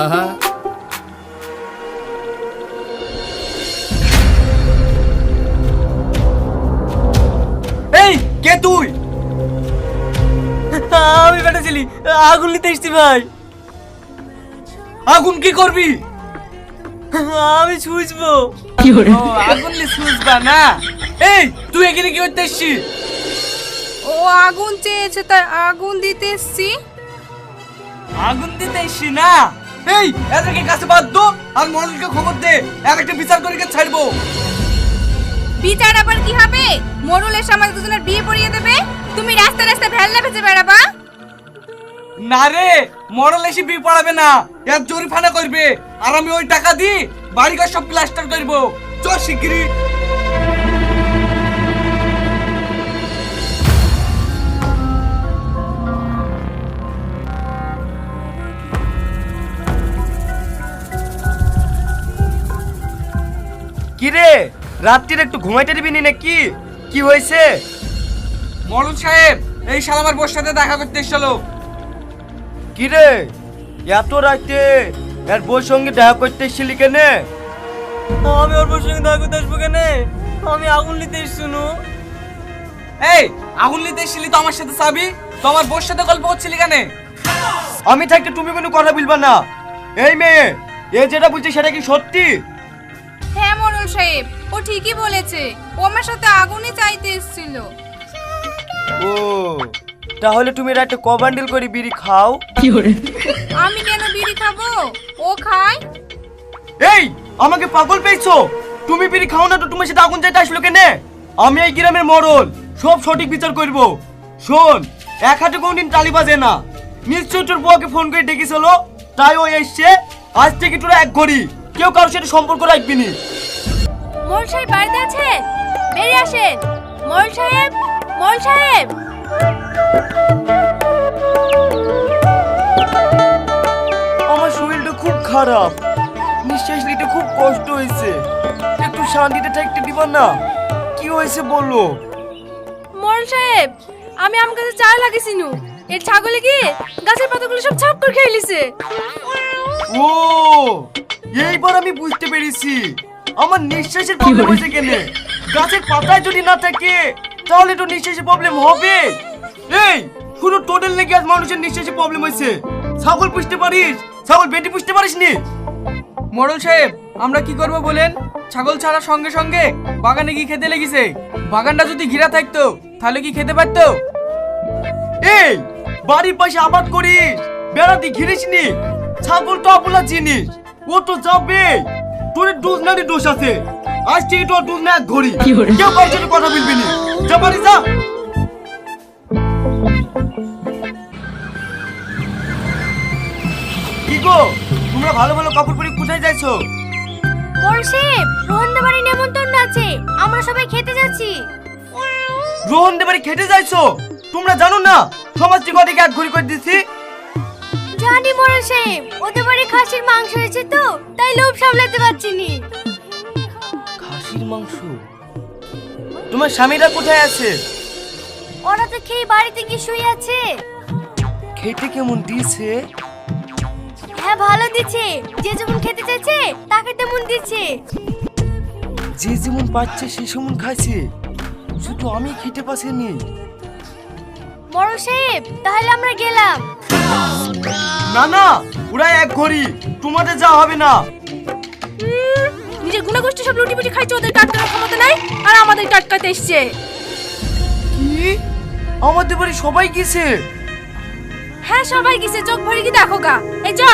আহা এই কে তুই? আমি বেটা ছিলি, আগুন নিতে এসছি ভাই। আগুন কি করবি? আমি ছুঁচবো। ও আগুন নিয়ে ছুঁচবা না? এই তুই এখানে কি করতে এসছিস? ও আগুন চেয়েছে তাই আগুন দিতে এসছি। আগুন দিতে এসছি না? এই এদেরকে কাছে বাদ দো আর মডেলকে খবর দে, আর একটা বিচার করে ছাড়বো। বিচার আবার কি হবে? মোরুল এসে আমাদের দুজনের বিয়ে পড়িয়ে দেবে, তুমি রাস্তায় রাস্তায় ভেল্লা ভেজে বেড়াবা। না রে, মডেল এসে বিয়ে পড়াবে না, এর জরিমানা করবে, আর আমি ওই টাকা দি বাড়িঘর সব প্লাস্টার করবো। চল শিগগিরই। কি রে, রাত্রির একটু ঘুমাইতে দিবি নি নাকি? কি হয়েছে? মডেল সাহেব, এই শালা আমার বউর সাথে দেখা করতে এসেছিল। কি রে, এত রাতে এর বউর সঙ্গে দেখা করতে এসেছিলি কেন? আমি ওর বউর সঙ্গে দেখা করতে আসবো কেন? আমি আগুন নিতে এসেছিল। এই আগুন নিতে এসেছিলি তো আমার সাথে চাবি, তো আমার বউর সাথে গল্প করছিলি কেন? আমি থাকতে তুমি কোনো কথা বলবা না। এই মেয়ে, এ যেটা বলছে সেটা কি সত্যি? হ্যাঁ মোরুল সাহেব, ও ঠিকই বলেছে, ও আমার সাথে আগুনই চাইতে এসেছিল। ও তাহলে তুমি রাতে ক বান্ডিল করে বিড়ি খাও? আমি কেন বিড়ি খাবো? ও খায়। এই আমাকে পাগল পেয়েছো? তুমি বিড়ি খাও না তো তোমার সাথে আগুন চাইতে আসলো কেন? আমি এই গ্রামের মরল, সব সঠিক বিচার করব। শোন, এক হাতে কোনদিন তালি বাজে না। নিশ্চয় তোর বউকে ফোন করে ডেকেছিল, তাই ও এসছে। আজ থেকে তোরা এক ঘড়ি কেউ কারোর সাথে সম্পর্ক রাখবি নি। মোরুল সাহেব বাড়িতে আছেন? বেরিয়ে আসেন। মোরুল সাহেব, মোরুল সাহেব। আমার শরীরটা খুব খারাপ, নিঃশ্বাস নিতে খুব কষ্ট হয়েছে। একটু শান্তিতে থাকতে দিবা না? কি হয়েছে বলো? মোরুল সাহেব, আমি আম গাছে চারা লাগিয়েছিনু, এর ছাগলে গিয়ে গাছের পাতাগুলো সব ছাপ করে খেয়ে লিছে। ও এইবার আমি বুঝতে পেরেছি আমার নিঃশ্বাসের প্রবলেম হয়েছে কেন। গাছের পাতায় যদি না থাকে তাহলে তো নিঃশ্বাসের প্রবলেম হবে। এই শুধু টোটাল নাকি আজ মানুষের নিঃশ্বাসের প্রবলেম হয়েছে? ছাগল পুষতে পারিস? ছাগল বেটি পুষতে পারিস নি? মডেল সাহেব, আমরা কি করব বলেন? ছাগল ছাড়ার সঙ্গে সঙ্গে বাগানে কি খেতে লেগেছে। বাগানটা যদি ঘিরা থাকতো তাহলে কি খেতে পারতো? এই বাড়ির পাশে আবাদ করিস, বেড়া দিয়ে ঘিরিস নি। ছাগল তো আপনার জিনিস, ও তো যাবে। তোর ডোজ না দোষ আছে। আজ থেকে তোর ডোজ না এক ঘড়ি কেউ কারোর সাথে কথা বলবি নি। যা বাড়ি যা। কি গো, তোমরা ভালো ভালো কাপড় পরে কোথায় যাইছো? মোরুল সাহেব, রোহনদা বাড়ি নেমন্তন্ন আছে, আমরা সবাই খেতে যাচ্ছি। রোহন দে বাড়ি খেতে যাইছো? তোমরা জানো না সমাজ থেকে ওদিকে এক ঘড়ি করে দিছি? জানি মোরুল সাহেব, ওদের বাড়ি খাসির মাংস হয়েছে তো, তাই লোভ সামলাতে পারছি নি। খাসির মাংস? তোমার স্বামীরা কোথায় আছে? ওরা তো খেয়ে বাড়িতে গিয়ে শুয়ে আছে। খেতে কেমন দিয়েছে? হ্যাঁ ভালো দিচ্ছে, যে যেমন খেতে চাইছে তাকে তেমন দিচ্ছে। যে যেমন পাচ্ছে সে সেমন খাইছে, শুধু আমি খেতে পাচ্ছিনি। মোরুল সাহেব, তাহলে আমরা গেলাম। না না, ওরা এক ঘড়ি, তোমাদের যা হবে না। নিজের গুণগোষ্ঠী সব লুটিপুটি খাইছে, ওদের টাটকার ক্ষমতা নাই, আর আমাদের টাটকাতে এসছে। কি আমাদের বাড়ি সবাই গেছে? হ্যাঁ সবাই গেছে, চোখ ভরে কি দেখো গা। এই যা।